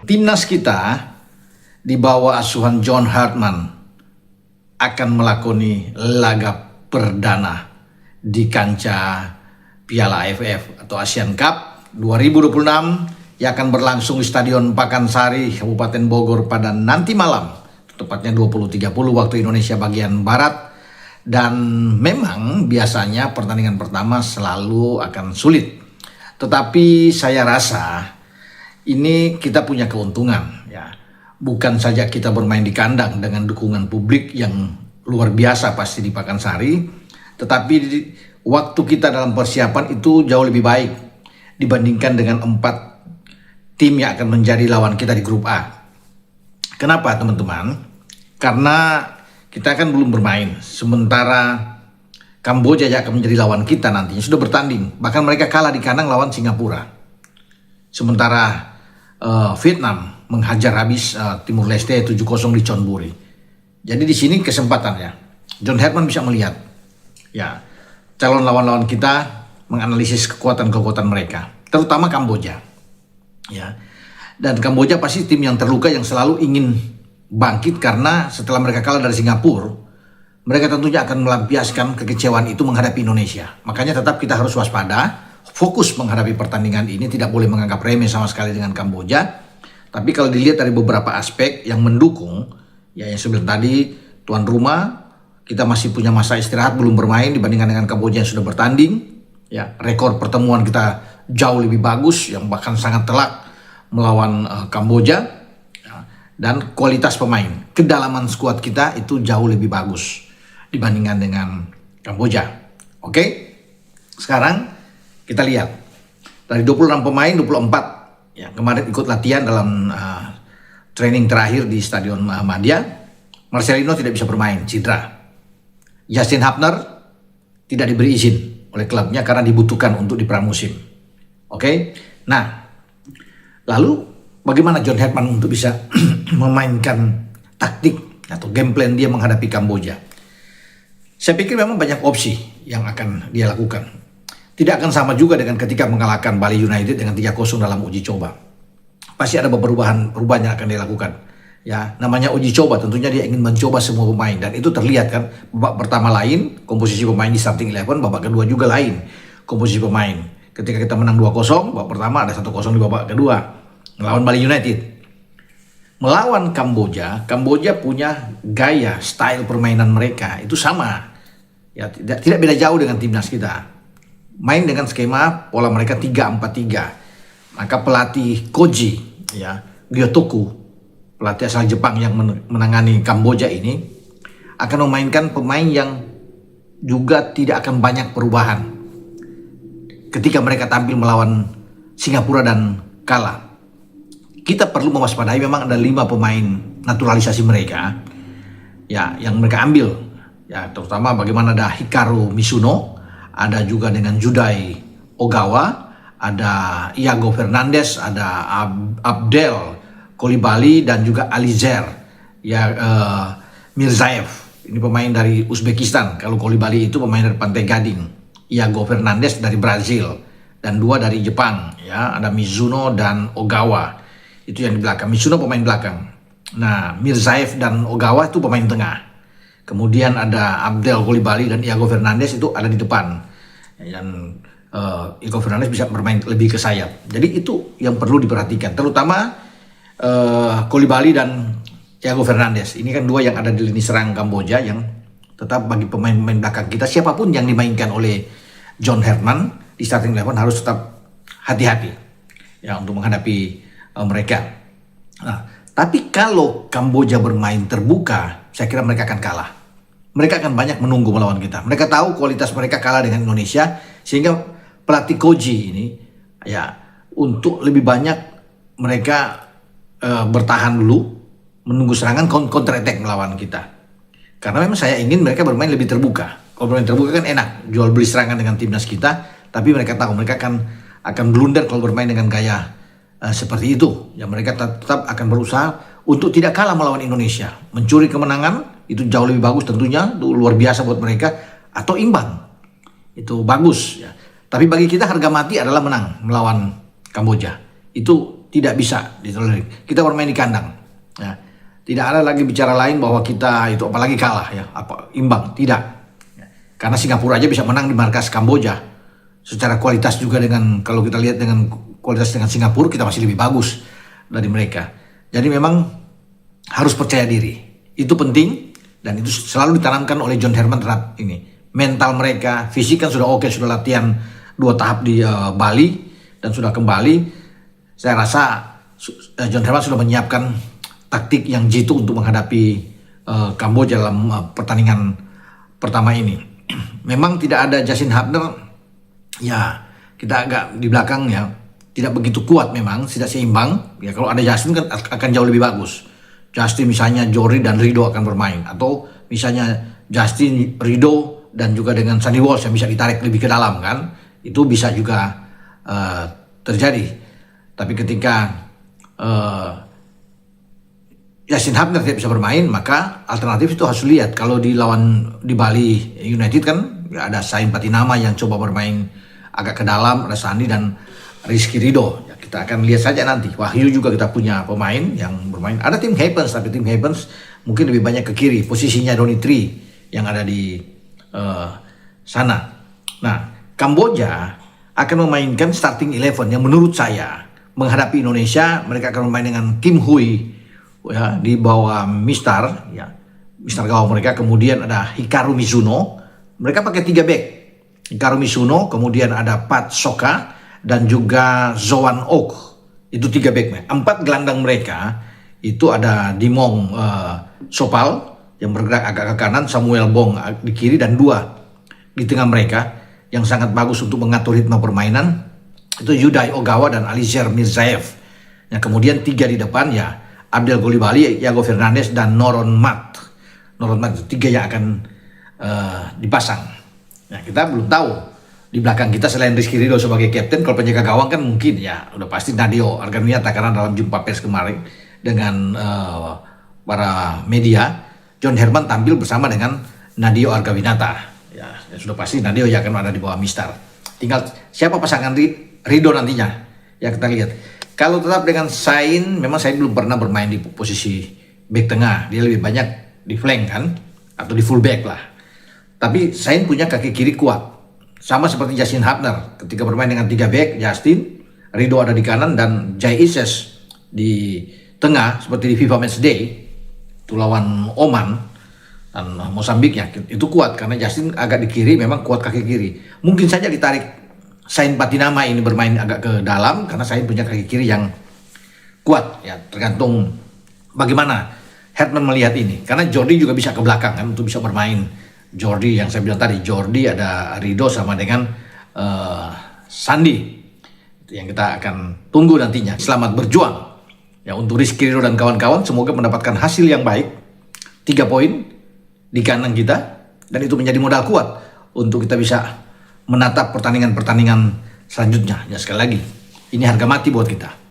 Timnas kita di bawah asuhan John Hartman akan melakoni laga perdana di kancah Piala AFF atau Asian Cup 2026 yang akan berlangsung di Stadion Pakansari, Kabupaten Bogor pada nanti malam, tepatnya 20.30 waktu Indonesia bagian Barat. Dan memang biasanya pertandingan pertama selalu akan sulit. Tetapi saya rasa ini kita punya keuntungan ya. Bukan saja kita bermain di kandang dengan dukungan publik yang luar biasa pasti di Pakansari, tetapi waktu kita dalam persiapan itu jauh lebih baik dibandingkan dengan 4 tim yang akan menjadi lawan kita di grup A. Kenapa teman-teman? Karena kita kan belum bermain, sementara Kamboja yang akan menjadi lawan kita nantinya sudah bertanding. Bahkan mereka kalah di kandang lawan Singapura. Sementara Vietnam menghajar habis Timur Leste 7-0 di Chonburi. Jadi di sini kesempatannya. John Hartman bisa melihat ya calon lawan-lawan kita, menganalisis kekuatan-kekuatan mereka, terutama Kamboja. Ya. Dan Kamboja pasti tim yang terluka yang selalu ingin bangkit karena setelah mereka kalah dari Singapura, mereka tentunya akan melampiaskan kekecewaan itu menghadapi Indonesia. Makanya tetap kita harus waspada, fokus menghadapi pertandingan ini, tidak boleh menganggap remeh sama sekali dengan Kamboja. Tapi kalau dilihat dari beberapa aspek yang mendukung, ya yang sebelum tadi, tuan rumah, kita masih punya masa istirahat, belum bermain dibandingkan dengan Kamboja yang sudah bertanding. Ya, rekor pertemuan kita jauh lebih bagus, yang bahkan sangat telak melawan Kamboja. Dan kualitas pemain, kedalaman skuad kita itu jauh lebih bagus dibandingkan dengan Kamboja. Oke, sekarang kita lihat dari 26 pemain, 24 ya kemarin ikut latihan dalam training terakhir di Stadion Ahmadiyah. Marcelino tidak bisa bermain, cedera. Justin Hapner tidak diberi izin oleh klubnya karena dibutuhkan untuk di pramusim. Oke, nah lalu bagaimana John Hartman untuk bisa memainkan taktik atau game plan dia menghadapi Kamboja? Saya pikir memang banyak opsi yang akan dia lakukan. Tidak akan sama juga dengan ketika mengalahkan Bali United dengan 3-0 dalam uji coba. Pasti ada perubahan yang akan dia lakukan. Ya, namanya uji coba, tentunya dia ingin mencoba semua pemain dan itu terlihat kan. Babak pertama lain, komposisi pemain di starting 11, babak kedua juga lain komposisi pemain. Ketika kita menang 2-0, babak pertama ada 1-0 di babak kedua melawan Bali United. Melawan Kamboja punya gaya, style permainan mereka itu sama. Ya, tidak beda jauh dengan timnas kita. Main dengan skema pola mereka 3-4-3. Maka pelatih Koji, ya, Gyotoku, pelatih asal Jepang yang menangani Kamboja ini akan memainkan pemain yang juga tidak akan banyak perubahan ketika mereka tampil melawan Singapura dan kalah. Kita perlu mewaspadai, memang ada 5 pemain naturalisasi mereka ya yang mereka ambil ya, terutama bagaimana ada Hikaru Mizuno, ada juga dengan Judai Ogawa, ada Iago Fernandez, ada Abdel Kolibali dan juga Alizer ya, Mirzaev. Ini pemain dari Uzbekistan. Kalau Kolibali itu pemain dari Pantai Gading. Iago Fernandez dari Brazil dan 2 dari Jepang ya, ada Mizuno dan Ogawa. Itu yang di belakang. Mizuno pemain belakang. Nah, Mirzaev dan Ogawa itu pemain tengah. Kemudian ada Abdel Kolibali dan Iago Fernandez itu ada di depan. Dan Iago Fernandez bisa bermain lebih ke sayap. Jadi itu yang perlu diperhatikan. Terutama Kolibali dan Iago Fernandez. Ini kan 2 yang ada di lini serang Kamboja yang tetap bagi pemain-pemain belakang kita, siapapun yang dimainkan oleh John Hartman di starting 11 harus tetap hati-hati ya untuk menghadapi mereka. Nah, tapi kalau Kamboja bermain terbuka, saya kira mereka akan kalah. Mereka akan banyak menunggu melawan kita. Mereka tahu kualitas mereka kalah dengan Indonesia, sehingga pelatih Koji ini ya untuk lebih banyak mereka bertahan dulu, menunggu serangan counter attack melawan kita. Karena memang saya ingin mereka bermain lebih terbuka. Kalau bermain terbuka kan enak, jual beli serangan dengan timnas kita, tapi mereka tahu mereka akan blunder kalau bermain dengan gaya seperti itu. Ya, mereka tetap akan berusaha untuk tidak kalah melawan Indonesia, mencuri kemenangan itu jauh lebih bagus tentunya, itu luar biasa buat mereka, atau imbang itu bagus ya. Tapi bagi kita harga mati adalah menang melawan Kamboja. Itu tidak bisa ditolerir. Kita bermain di kandang. Ya. Tidak ada lagi bicara lain bahwa kita itu apalagi kalah ya, imbang, tidak. Ya. Karena Singapura aja bisa menang di markas Kamboja. Secara kualitas juga kalau kita lihat dengan kualitas dengan Singapura, kita masih lebih bagus dari mereka. Jadi memang harus percaya diri. Itu penting dan itu selalu ditanamkan oleh John Herman terhadap ini. Mental mereka, fisik kan sudah oke, sudah latihan 2 tahap di Bali dan sudah kembali. Saya rasa John Herman sudah menyiapkan taktik yang jitu untuk menghadapi Kamboja dalam pertandingan pertama ini. Memang tidak ada Justin Hubner, ya kita agak di belakang ya, tidak begitu kuat memang, tidak seimbang. Ya kalau ada Justin kan akan jauh lebih bagus. Justin misalnya Jordi dan Rido akan bermain, atau misalnya Justin, Rido dan juga dengan Sandy Walsh yang bisa ditarik lebih ke dalam kan, itu bisa juga terjadi. Tapi ketika Justin Hubner tidak bisa bermain, maka alternatif itu harus lihat. Kalau di Bali United kan ya ada Sain Patinama yang coba bermain agak ke dalam, ada Sandi dan Rizky Ridho. Ya, kita akan lihat saja nanti. Wahyu juga kita punya pemain yang bermain. Ada Tim Havens, tapi Tim Havens mungkin lebih banyak ke kiri. Posisinya Donny Tree yang ada di sana. Nah, Kamboja akan memainkan starting 11 yang menurut saya menghadapi Indonesia, mereka akan bermain dengan Kim Hui ya, di bawah Mistar ya, Mistar gawang mereka. Kemudian ada Hikaru Mizuno, mereka pakai 3 back. Hikaru Mizuno, kemudian ada Pat Soka dan juga Zoan Ok. Itu 3 back. 4 gelandang mereka itu ada Dimong Sopal yang bergerak agak ke kanan, Samuel Bong di kiri, dan 2 di tengah mereka yang sangat bagus untuk mengatur ritme permainan itu Yudai Ogawa dan Alizar Mirzaev. Yang kemudian 3 di depan ya Abdel Golibali, Iago Fernandez dan Noron Mat. Noron Mat itu 3 yang akan dipasang. Nah, kita belum tahu di belakang kita selain Rizky Ridho sebagai kapten, kalau penjaga gawang kan mungkin ya udah pasti Nadio Arganiata, karena dalam jumpa pers kemarin dengan para media, John Herman tampil bersama dengan Nadio Argawinata. Ya sudah pasti Nadio yang akan ada di bawah Mistar. Tinggal siapa pasangan Ridho nantinya ya kita lihat. Kalau tetap dengan Sain, memang Sain belum pernah bermain di posisi back tengah. Dia lebih banyak di flank kan, atau di full back lah. Tapi Sain punya kaki kiri kuat. Sama seperti Justin Hubner. Ketika bermain dengan 3 back, Justin, Ridho ada di kanan, dan Jai Ises di tengah, seperti di FIFA Matchday, itu lawan Oman dan Mozambik ya. Itu kuat, karena Justin agak di kiri, memang kuat kaki kiri. Mungkin saja ditarik Sain Patinama ini bermain agak ke dalam, karena Sain punya kaki kiri yang kuat ya, tergantung bagaimana Herman melihat ini. Karena Jordi juga bisa ke belakang kan untuk bisa bermain. Jordi yang saya bilang tadi, Jordi ada Ridho sama dengan Sandi. Itu yang kita akan tunggu nantinya. Selamat berjuang ya untuk Rizky Ridho dan kawan-kawan, semoga mendapatkan hasil yang baik. 3 poin di kandang kita, dan itu menjadi modal kuat untuk kita bisa menatap pertandingan-pertandingan selanjutnya. Ya sekali lagi, ini harga mati buat kita.